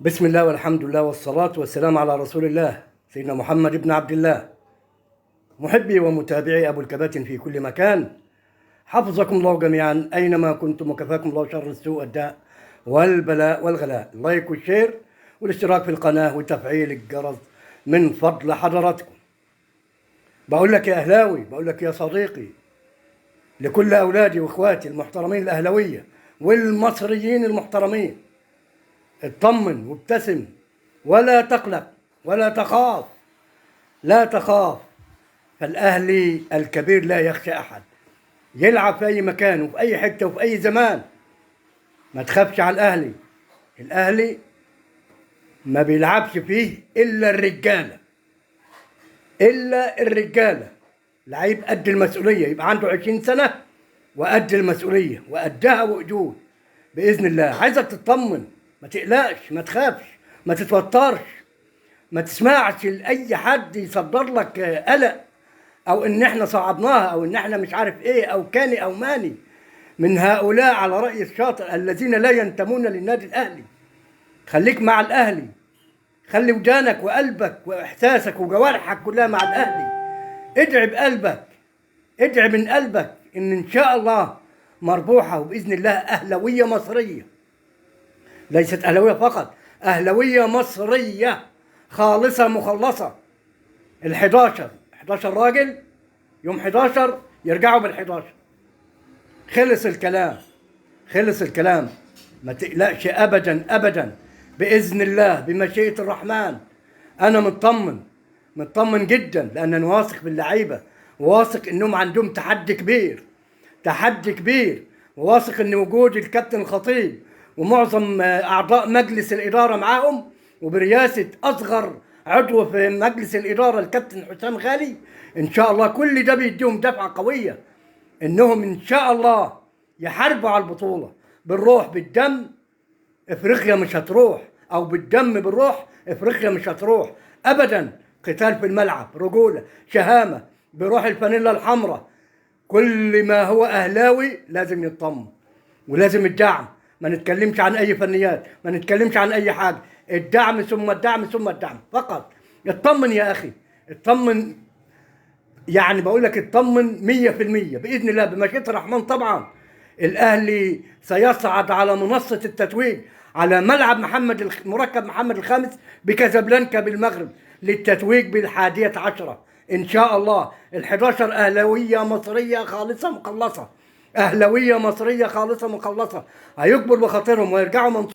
بسم الله والحمد لله والصلاة والسلام على رسول الله سيدنا محمد بن عبد الله. محبي ومتابعي أبو الكباتن في كل مكان، حفظكم الله جميعا أينما كنتم وكفاكم الله شر السوء والداء والبلاء والغلاء. اللايك والشير والاشتراك في القناة وتفعيل الجرس من فضل حضراتكم. بقول لك يا أهلاوي، بقول لك يا صديقي، لكل أولادي وإخواتي المحترمين الأهلاوية والمصريين المحترمين، اطمن وابتسم ولا تقلق ولا تخاف، لا تخاف، فالأهلي الكبير لا يخشى أحد، يلعب في أي مكان وفي أي حتة وفي أي زمان. ما تخافش على الأهلي. الأهلي ما بيلعبش فيه إلا الرجالة، إلا الرجالة. لعيب قد المسؤولية، يبقى عنده 20 سنة وقد المسؤولية وقدها وقدود بإذن الله. عايزك تطمن، ما تقلقش، ما تخافش، ما تتوترش، ما تسمعش لأي حد يصدر لك قلق أو إن إحنا صعدناها أو إن إحنا مش عارف إيه أو كاني أو ماني من هؤلاء على رأي الشاطر الذين لا ينتمون للنادي الأهلي. خليك مع الأهلي، خلي ودانك وقلبك وإحساسك وجوارحك كلها مع الأهلي. ادعي بقلبك، ادعي من قلبك إن شاء الله مربوحة وبإذن الله أهلوية مصرية، ليست أهلوية فقط، أهلوية مصرية خالصة مخلصة. ال11 راجل يوم 11 يرجعوا بال11. خلص الكلام، خلص الكلام. ما تقلقش أبدا أبدا، بإذن الله بمشيئة الرحمن. أنا مطمن جدا، لأن أنا واثق باللعيبة، واثق إنهم عندهم تحدي كبير، تحدي كبير، وواثق إن وجود الكابتن الخطيب ومعظم أعضاء مجلس الإدارة معاهم وبرئاسة أصغر عضو في مجلس الإدارة الكابتن حسام غالي، إن شاء الله كل ده بيديهم دفعة قوية إنهم إن شاء الله يحاربوا على البطولة بالروح بالدم. إفريقيا مش هتروح، أو بالدم بالروح إفريقيا مش هتروح أبدا. قتال في الملعب، رجولة، شهامة، بروح الفانيلا الحمراء. كل ما هو أهلاوي لازم يطمن ولازم الدعم. ما نتكلمش عن أي فنيات، ما نتكلمش عن أي حاجة، الدعم ثم الدعم ثم الدعم فقط. اطمن يا أخي، اطمن، يعني بقول لك اطمن 100% بإذن الله بمشيئة الرحمن. طبعا الأهلي سيصعد على منصة التتويج على ملعب مركب محمد الخامس بكازابلانكا بالمغرب للتتويج بال11 إن شاء الله. ال11 أهلاوية مصرية خالصة مخلصة، أهلاوية مصرية خالصة مخلصة، هيكبر بخاطرهم ويرجعوا